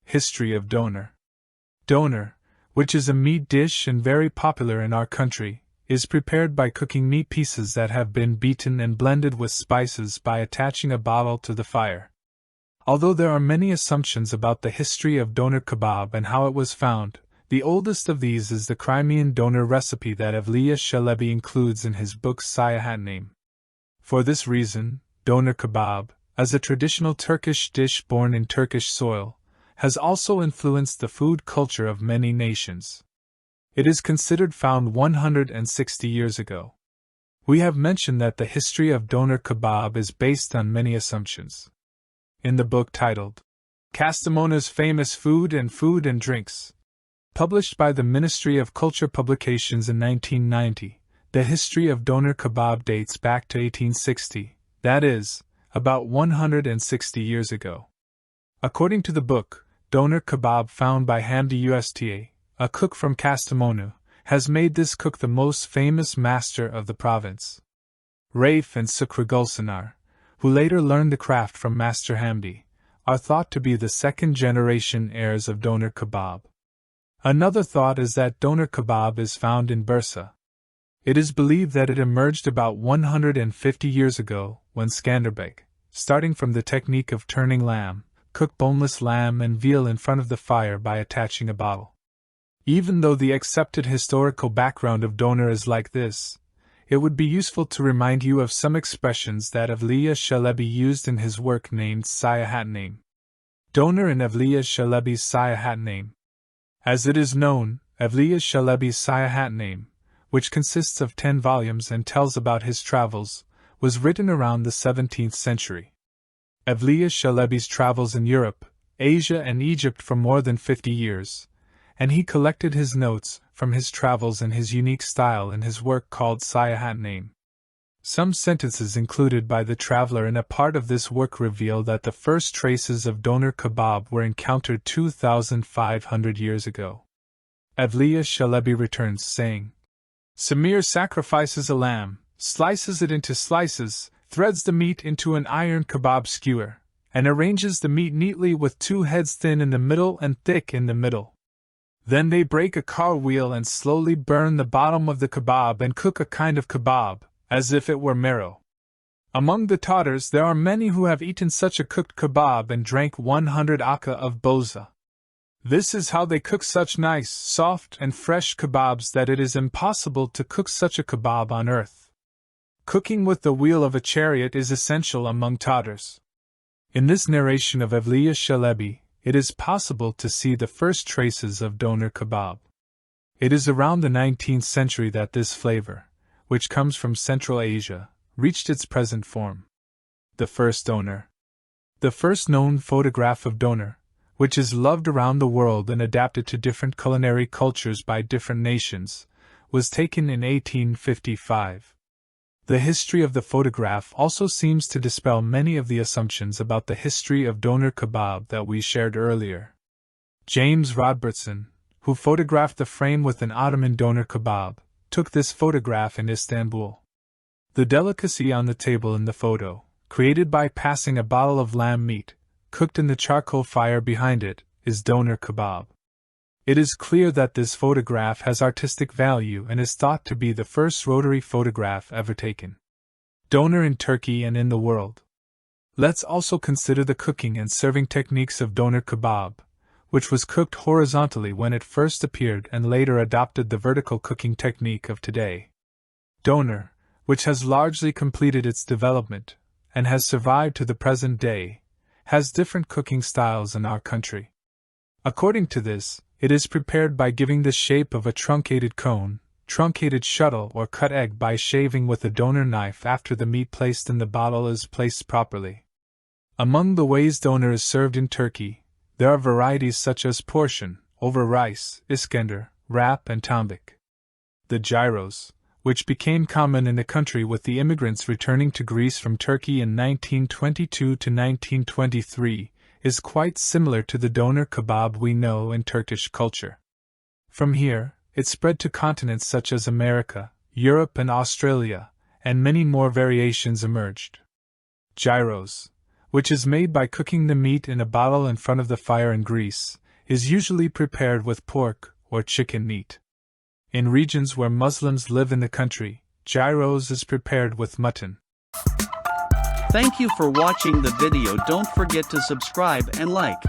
History of Doner. Doner, which is a meat dish and very popular in our country, is prepared by cooking meat pieces that have been beaten and blended with spices by attaching a bottle to the fire. Although there are many assumptions about the history of doner kebab and how it was found, the oldest of these is the Crimean Doner recipe that Evliya Çelebi includes in his book Seyahatnâme. For this reason, doner kebab, as a traditional Turkish dish born in Turkish soil, has also influenced the food culture of many nations. It is considered found 160 years ago. We have mentioned that the history of doner kebab is based on many assumptions. In the book titled Kastamonu's Famous Food and Drinks, published by the Ministry of Culture Publications in 1990, the history of doner kebab dates back to 1860, that is, about 160 years ago. According to the book, doner kebab found by Hamdi Usta, a cook from Kastamonu, has made this cook the most famous master of the province. Raif and Sukri Gulsenar, who later learned the craft from Master Hamdi, are thought to be the second-generation heirs of doner kebab. Another thought is that doner kebab is found in Bursa. It is believed that it emerged about 150 years ago, when Skanderbeg, starting from the technique of turning lamb, cook boneless lamb and veal in front of the fire by attaching a bottle. Even though the accepted historical background of doner is like this, it would be useful to remind you of some expressions that Evliya Çelebi used in his work named Seyahatnâme. Doner in Evliya Çelebi's Seyahatnâme. As it is known, Evliya Çelebi's Seyahatnâme, which consists of 10 volumes and tells about his travels, was written around the 17th century. Evliya Çelebi's travels in Europe, Asia and Egypt for more than 50 years, and he collected his notes from his travels in his unique style in his work called Seyahatnâme. Some sentences included by the traveler in a part of this work reveal that the first traces of doner kebab were encountered 2,500 years ago. Evliya Çelebi returns saying, Samir sacrifices a lamb, slices it into slices, threads the meat into an iron kebab skewer, and arranges the meat neatly with 2 heads thin in the middle and thick in the middle. Then they break a car wheel and slowly burn the bottom of the kebab and cook a kind of kebab, as if it were marrow. Among the Tatars there are many who have eaten such a cooked kebab and drank 100 akka of boza. This is how they cook such nice, soft, and fresh kebabs that it is impossible to cook such a kebab on earth. Cooking with the wheel of a chariot is essential among Tatars. In this narration of Evliya Çelebi, it is possible to see the first traces of doner kebab. It is around the 19th century that this flavor, which comes from Central Asia, reached its present form. The first doner. The first known photograph of doner, which is loved around the world and adapted to different culinary cultures by different nations, was taken in 1855. The history of the photograph also seems to dispel many of the assumptions about the history of doner kebab that we shared earlier. James Rodbertson, who photographed the frame with an Ottoman doner kebab, took this photograph in Istanbul. The delicacy on the table in the photo, created by passing a bottle of lamb meat, cooked in the charcoal fire behind it, is doner kebab. It is clear that this photograph has artistic value and is thought to be the first rotary photograph ever taken. Doner in Turkey and in the world. Let's also consider the cooking and serving techniques of doner kebab, which was cooked horizontally when it first appeared and later adopted the vertical cooking technique of today. Doner, which has largely completed its development, and has survived to the present day, has different cooking styles in our country. According to this, it is prepared by giving the shape of a truncated cone, truncated shuttle or cut egg by shaving with a doner knife after the meat placed in the bottle is placed properly. Among the ways doner is served in Turkey, there are varieties such as portion, over rice, iskender, wrap and tambik. The gyros, which became common in the country with the immigrants returning to Greece from Turkey in 1922 to 1923, is quite similar to the doner kebab we know in Turkish culture. From here, it spread to continents such as America, Europe, and Australia, and many more variations emerged. Gyros, which is made by cooking the meat in a bottle in front of the fire in Greece, is usually prepared with pork or chicken meat. In regions where Muslims live in the country, gyros is prepared with mutton. Thank you for watching the video. Don't forget to subscribe and like.